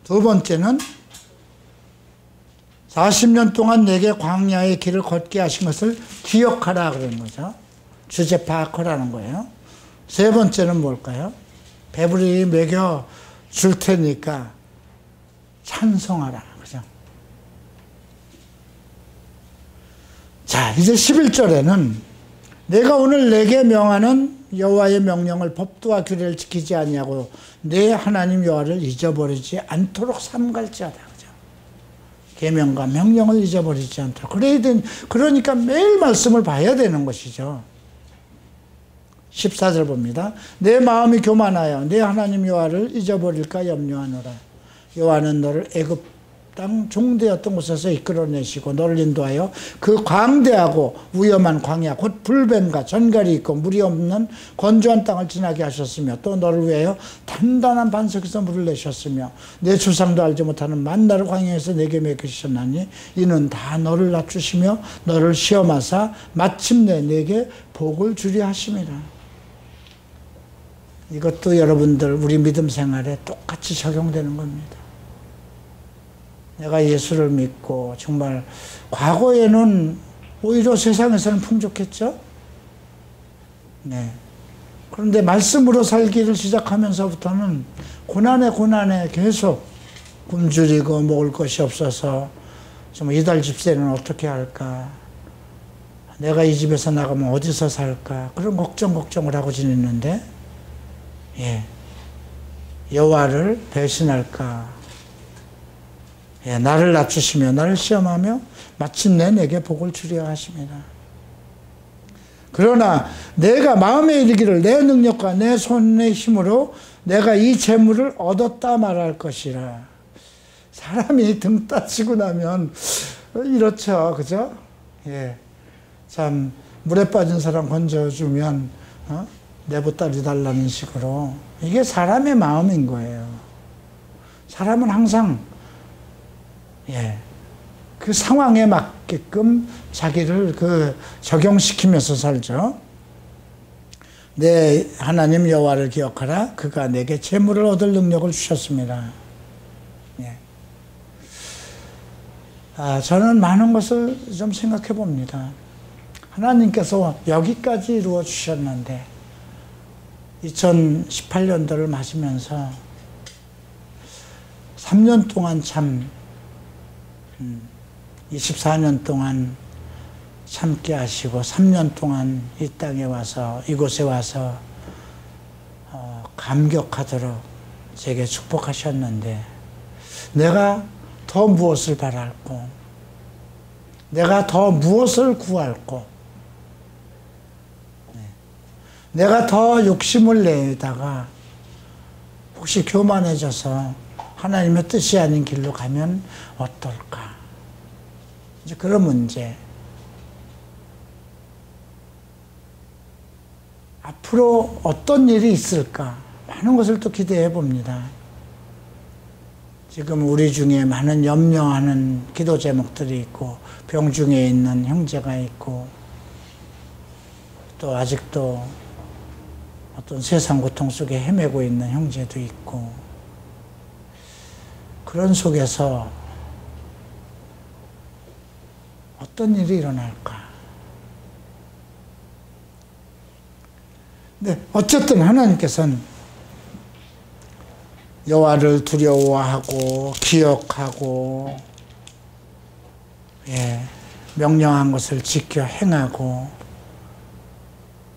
두 번째는 40년 동안 내게 광야의 길을 걷게 하신 것을 기억하라 그런 거죠. 주제 파악하라는 거예요. 세 번째는 뭘까요? 배부리 먹여 줄 테니까 찬송하라. 그죠? 자, 이제 11절에는 내가 오늘 내게 명하는 여호와의 명령을 법도와 규례를 지키지 아니하고 내 하나님 여호와를 잊어버리지 않도록 삼갈지어다. 그죠? 계명과 명령을 잊어버리지 않도록. 그러니까 매일 말씀을 봐야 되는 것이죠. 14절 봅니다. 내 마음이 교만하여 내 하나님 여호와를 잊어버릴까 염려하노라. 여호와는 너를 애굽 땅 종되었던 곳에서 이끌어내시고 너를 인도하여 그 광대하고 위험한 광야 곧 불뱀과 전갈이 있고 물이 없는 건조한 땅을 지나게 하셨으며 또 너를 위하여 단단한 반석에서 물을 내셨으며 내 조상도 알지 못하는 만나를 광야에서 내게 먹이셨나니 이는 다 너를 낮추시며 너를 시험하사 마침내 내게 복을 주려 하심이라. 이것도 여러분들 우리 믿음 생활에 똑같이 적용되는 겁니다. 내가 예수를 믿고 정말 과거에는 오히려 세상에서는 풍족했죠. 네. 그런데 말씀으로 살기를 시작하면서부터는 고난에 계속 굶주리고 먹을 것이 없어서 좀 이달 집세는 어떻게 할까? 내가 이 집에서 나가면 어디서 살까? 그런 걱정을 하고 지냈는데, 예. 여호와를 배신할까? 예, 나를 낮추시며 나를 시험하며 마침내 내게 복을 주려 하십니다. 그러나 내가 마음에 이르기를 내 능력과 내 손의 힘으로 내가 이 재물을 얻었다 말할 것이라. 사람이 등 따지고 나면 이렇죠, 그죠? 예, 참 물에 빠진 사람 건져주면 내보따리 달라는 식으로, 이게 사람의 마음인 거예요. 사람은 항상 예, 그 상황에 맞게끔 자기를 적용시키면서 살죠. 내 하나님 여호와를 기억하라. 그가 내게 재물을 얻을 능력을 주셨습니다. 예. 저는 많은 것을 좀 생각해 봅니다. 하나님께서 여기까지 이루어 주셨는데 2018년도를 맞으면서 3년 동안 참 24년 동안 참게 하시고 3년 동안 이 땅에 와서 이곳에 와서 감격하도록 제게 축복하셨는데 내가 더 무엇을 바랄고 내가 더 무엇을 구할고 내가 더 욕심을 내다가 혹시 교만해져서 하나님의 뜻이 아닌 길로 가면 어떨까? 이제 그런 문제. 앞으로 어떤 일이 있을까? 많은 것을 또 기대해 봅니다. 지금 우리 중에 많은 염려하는 기도 제목들이 있고, 병중에 있는 형제가 있고, 또 아직도 어떤 세상 고통 속에 헤매고 있는 형제도 있고, 그런 속에서 어떤 일이 일어날까? 네, 어쨌든 하나님께서는 여호와를 두려워하고 기억하고, 예, 명령한 것을 지켜 행하고,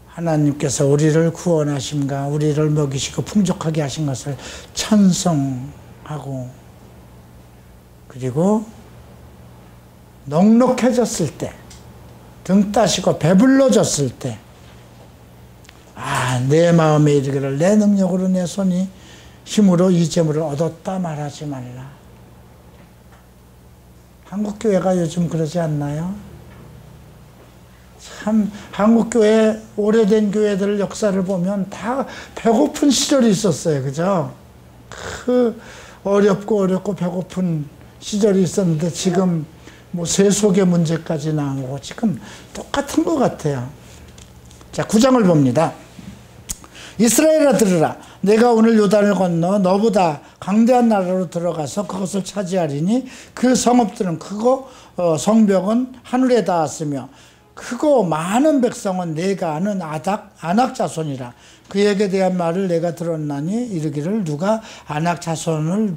하나님께서 우리를 구원하심과 우리를 먹이시고 풍족하게 하신 것을 찬송하고, 그리고 넉넉해졌을 때, 등 따시고 배불러졌을 때, 내 마음에 이르기를 내 능력으로 내 손이 힘으로 이 재물을 얻었다 말하지 말라. 한국교회가 요즘 그러지 않나요? 참 한국교회, 오래된 교회들 역사를 보면 다 배고픈 시절이 있었어요. 그죠? 어렵고 배고픈 시절이 있었는데 지금 뭐 세속의 문제까지 나오고 지금 똑같은 것 같아요. 자, 9장을 봅니다. 이스라엘아 들으라. 내가 오늘 요단을 건너 너보다 강대한 나라로 들어가서 그것을 차지하리니 그 성읍들은 크고 성벽은 하늘에 닿았으며 크고 많은 백성은 내가 아는 아낙 자손이라. 그에게 대한 말을 내가 들었나니 이르기를 누가 아낙 자손을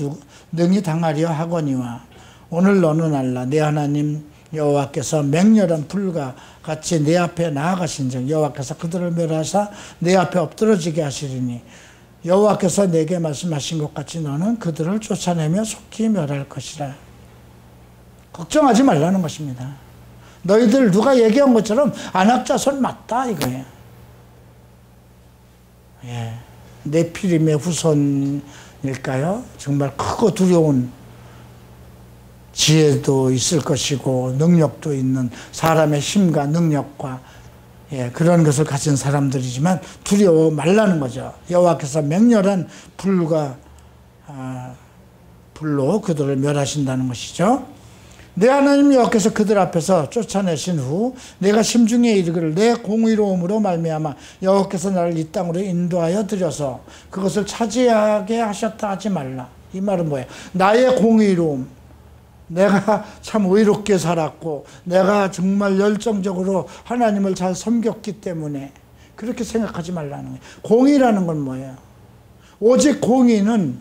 능히 당하려 하거니와 오늘 너는 알라. 내 하나님 여호와께서 맹렬한 불과 같이 내 앞에 나아가신즉 여호와께서 그들을 멸하사 내 앞에 엎드러지게 하시리니 여호와께서 내게 말씀하신 것 같이 너는 그들을 쫓아내며 속히 멸할 것이라. 걱정하지 말라는 것입니다. 너희들 누가 얘기한 것처럼 아낙 자손 맞다 이거예요. 예, 네피림의 후손일까요? 정말 크고 두려운 지혜도 있을 것이고 능력도 있는 사람의 힘과 능력과 그런 것을 가진 사람들이지만 두려워 말라는 거죠. 여호와께서 맹렬한 불로 그들을 멸하신다는 것이죠. 내 하나님 여호와께서 그들 앞에서 쫓아내신 후 내가 심중에 이르기를 내 공의로움으로 말미암아 여호와께서 나를 이 땅으로 인도하여 들여서 그것을 차지하게 하셨다 하지 말라. 이 말은 뭐예요? 나의 공의로움, 내가 참 의롭게 살았고 내가 정말 열정적으로 하나님을 잘 섬겼기 때문에 그렇게 생각하지 말라는 거예요. 공의라는 건 뭐예요? 오직 공의는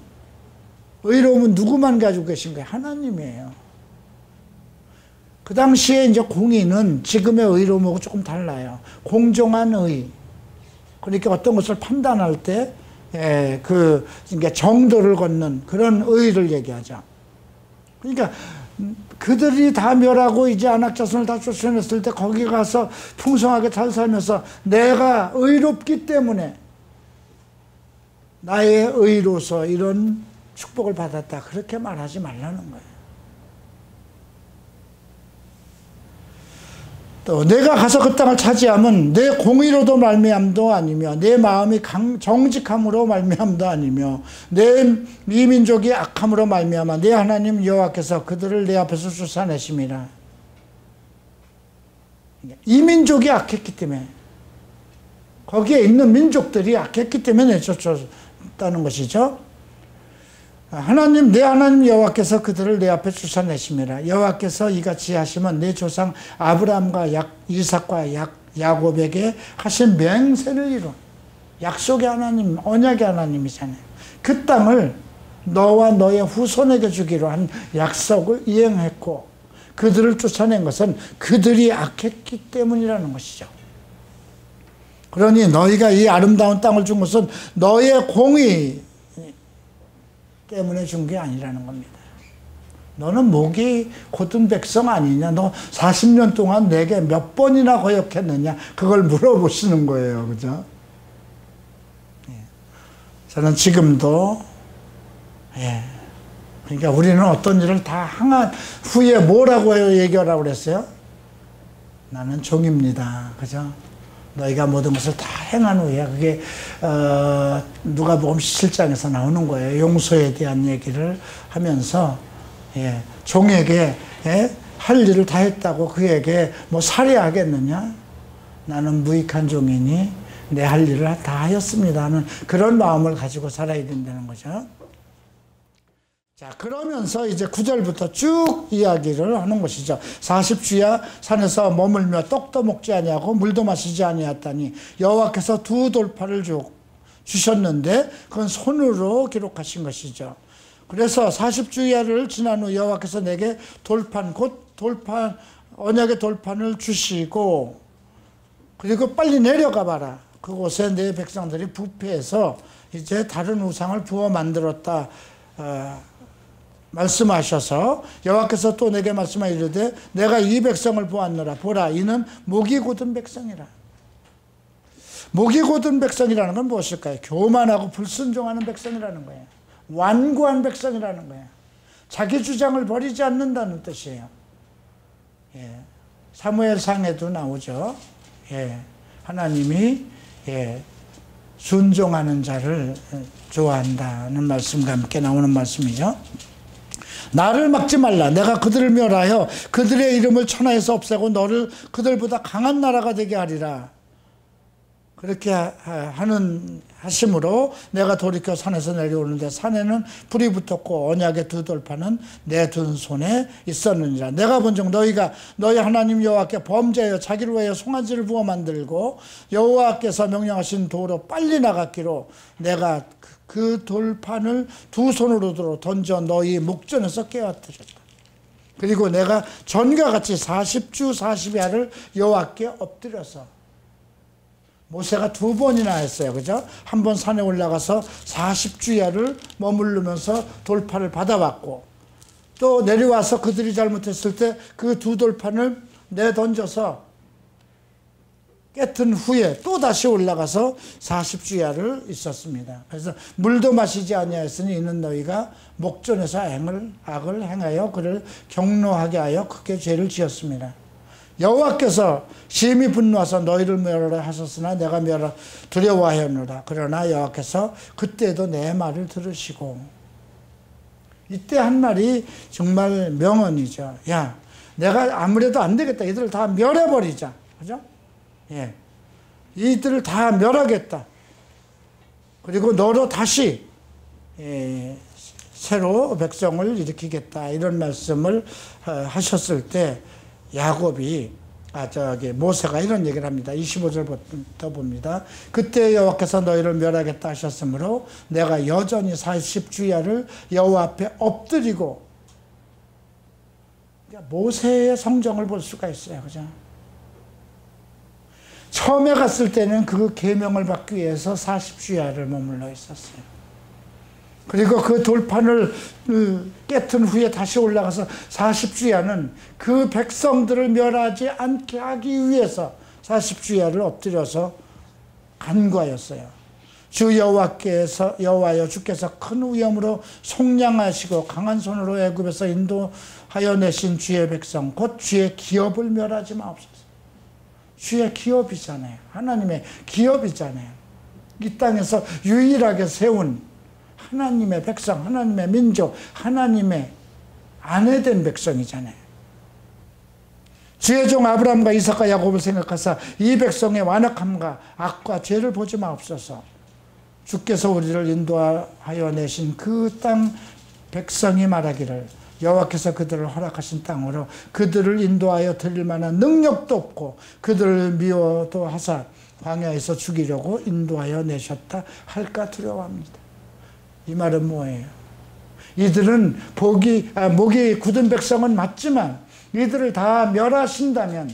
의로움은 누구만 가지고 계신 거예요? 하나님이에요. 그 당시에 이제 공의는 지금의 의로움하고 조금 달라요. 공정한 의. 그러니까 어떤 것을 판단할 때 그러니까 정도를 걷는 그런 의를 얘기하죠. 그러니까 그들이 다 멸하고 이제 안악자손을 다 쫓아냈을 때 거기 가서 풍성하게 잘 살면서 내가 의롭기 때문에 나의 의로서 이런 축복을 받았다. 그렇게 말하지 말라는 거예요. 또 내가 가서 그 땅을 차지하면 내 공의로도 말미암도 아니며 내 마음이 정직함으로 말미암도 아니며 내 이 민족이 악함으로 말미암아 내 하나님 여호와께서 그들을 내 앞에서 쫓아내심이라. 이 민족이 악했기 때문에 거기에 있는 민족들이 악했기 때문에 쫓았다는 것이죠. 하나님 내 하나님 여호와께서 그들을 내 앞에 쫓아내심이라. 여호와께서 이같이 하시면 내 조상 아브라함과 이삭과 야곱에게 하신 맹세를 이룬 약속의 하나님, 언약의 하나님이잖아요. 그 땅을 너와 너의 후손에게 주기로 한 약속을 이행했고 그들을 쫓아낸 것은 그들이 악했기 때문이라는 것이죠. 그러니 너희가 이 아름다운 땅을 준 것은 너의 공의 때문에 준 게 아니라는 겁니다. 너는 목이 곧은 백성 아니냐? 너 40년 동안 내게 몇 번이나 거역했느냐? 그걸 물어보시는 거예요. 그죠? 저는 지금도 그러니까 우리는 어떤 일을 다 행한 후에 뭐라고 얘기하라고 그랬어요? 나는 종입니다. 그죠? 너희가 모든 것을 다 행한 후에 그게 누가복음 7장에서 나오는 거예요. 용서에 대한 얘기를 하면서 종에게 할 일을 다 했다고 그에게 뭐 살해하겠느냐? 나는 무익한 종이니 내 할 일을 다 하였습니다 하는 그런 마음을 가지고 살아야 된다는 거죠. 자, 그러면서 이제 9절부터 쭉 이야기를 하는 것이죠. 40주야 산에서 머물며 떡도 먹지 아니하고 물도 마시지 아니하였다니 여호와께서 두 돌판을 주셨는데 그건 손으로 기록하신 것이죠. 그래서 40주야를 지난 후 여호와께서 내게 돌판 곧 돌판 언약의 돌판을 주시고 그리고 빨리 내려가 봐라. 그곳에 내 백성들이 부패해서 이제 다른 우상을 부어 만들었다. 말씀하셔서 여호와께서 또 내게 말씀하여 이르되 내가 이 백성을 보았노라. 보라 이는 목이 곧은 백성이라. 목이 곧은 백성이라는 건 무엇일까요? 교만하고 불순종하는 백성이라는 거예요. 완고한 백성이라는 거예요. 자기 주장을 버리지 않는다는 뜻이에요. 사무엘상에도 나오죠. 하나님이 순종하는 자를 좋아한다는 말씀과 함께 나오는 말씀이죠. 나를 막지 말라. 내가 그들을 멸하여 그들의 이름을 천하에서 없애고 너를 그들보다 강한 나라가 되게 하리라. 그렇게 하심으로 내가 돌이켜 산에서 내려오는데 산에는 불이 붙었고 언약의 두 돌판은 내 두 손에 있었느니라. 내가 본즉 너희가 너희 하나님 여호와께 범죄하여 자기를 위하여 송아지를 부어 만들고 여호와께서 명령하신 도로 빨리 나갔기로 내가 그 돌판을 두 손으로 던져 너희 목전에서 깨어뜨렸다. 그리고 내가 전과 같이 40주 40야를 여호와께 엎드려서 모세가 두 번이나 했어요. 그죠? 한 번 산에 올라가서 40주야를 머무르면서 돌판을 받아왔고 또 내려와서 그들이 잘못했을 때 그 두 돌판을 내던져서 깨튼 후에 또 다시 올라가서 40주야를 있었습니다. 그래서 물도 마시지 아니하였으니 이는 너희가 목전에서 악을 행하여 그를 경노하게 하여 크게 죄를 지었습니다. 여호와께서 심히 분노하사 너희를 멸하라 하셨으나 내가 두려워하였노라. 그러나 여호와께서 그때도 내 말을 들으시고 이때 한 말이 정말 명언이죠. 야, 내가 아무래도 안 되겠다. 이들을 다 멸해버리자. 그죠? 이들을 다 멸하겠다. 그리고 너로 다시 새로 백성을 일으키겠다 이런 말씀을 하셨을 때 야곱이 모세가 이런 얘기를 합니다. 25절부터 봅니다. 그때 여호와께서 너희를 멸하겠다 하셨으므로 내가 여전히 40주야를 여호와 앞에 엎드리고, 모세의 성정을 볼 수가 있어요. 그죠? 처음에 갔을 때는 그 계명을 받기 위해서 40주야를 머물러 있었어요. 그리고 그 돌판을 깨튼 후에 다시 올라가서 40주야는 그 백성들을 멸하지 않게 하기 위해서 40주야를 엎드려서 간구하였어요. 주 여호와여 주께서 큰 위엄으로 속량하시고 강한 손으로 애굽에서 인도하여 내신 주의 백성 곧 주의 기업을 멸하지 마옵소서. 주의 기업이잖아요. 하나님의 기업이잖아요. 이 땅에서 유일하게 세운 하나님의 백성, 하나님의 민족, 하나님의 아내된 백성이잖아요. 주의 종 아브라함과 이삭과 야곱을 생각하사 이 백성의 완악함과 악과 죄를 보지 마옵소서. 주께서 우리를 인도하여 내신 그 땅 백성이 말하기를 여호와께서 그들을 허락하신 땅으로 그들을 인도하여 드릴 만한 능력도 없고 그들을 미워도 하사 광야에서 죽이려고 인도하여 내셨다 할까 두려워합니다. 이 말은 뭐예요? 이들은 목이 굳은 백성은 맞지만 이들을 다 멸하신다면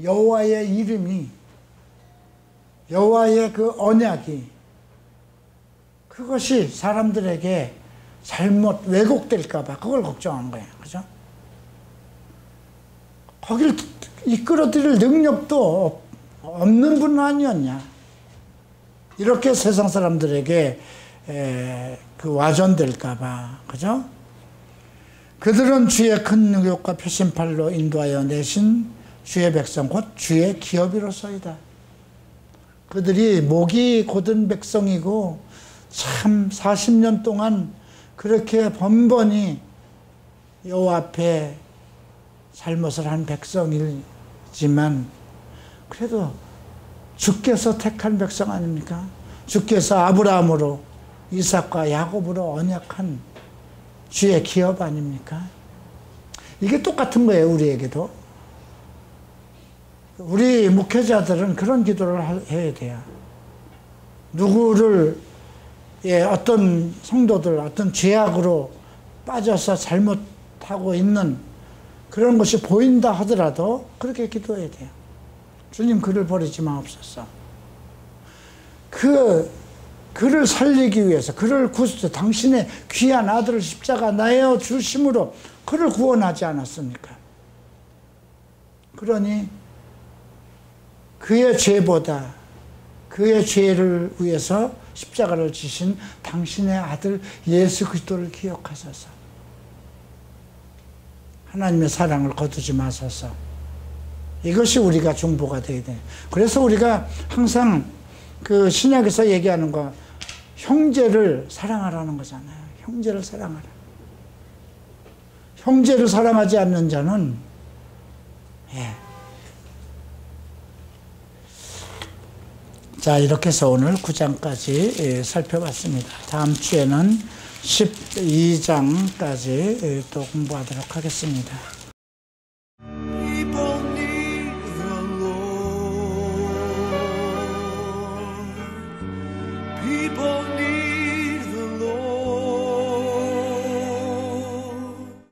여호와의 이름이, 여호와의 그 언약이, 그것이 사람들에게 잘못 왜곡될까 봐 그걸 걱정한 거예요. 그죠? 거길 이끌어드릴 능력도 없는 분은 아니었냐. 이렇게 세상 사람들에게 그 와전될까 봐. 그죠? 그들은 주의 큰 능력과 표심팔로 인도하여 내신 주의 백성 곧 주의 기업이로소이다. 그들이 목이 곧은 백성이고 참 40년 동안 그렇게 번번이 여호와 앞에 잘못을 한 백성이지만 그래도 주께서 택한 백성 아닙니까? 주께서 아브라함으로 이삭과 야곱으로 언약한 주의 기업 아닙니까? 이게 똑같은 거예요. 우리에게도. 우리 목회자들은 그런 기도를 해야 돼요. 누구를 어떤 성도들 어떤 죄악으로 빠져서 잘못하고 있는 그런 것이 보인다 하더라도 그렇게 기도해야 돼요. 주님 그를 버리지 마옵소서. 그를 살리기 위해서 그를 당신의 귀한 아들을 십자가 내어 주심으로 그를 구원하지 않았습니까? 그러니 그의 죄보다 그의 죄를 위해서 십자가를 지신 당신의 아들 예수 그리스도를 기억하소서. 하나님의 사랑을 거두지 마소서. 이것이 우리가 중보가 되어야 돼요. 그래서 우리가 항상 그 신약에서 얘기하는 거 형제를 사랑하라는 거잖아요. 형제를 사랑하라. 형제를 사랑하지 않는 자는 자, 이렇게 해서 오늘 9장까지 살펴봤습니다. 다음 주에는 12장까지 또 공부하도록 하겠습니다.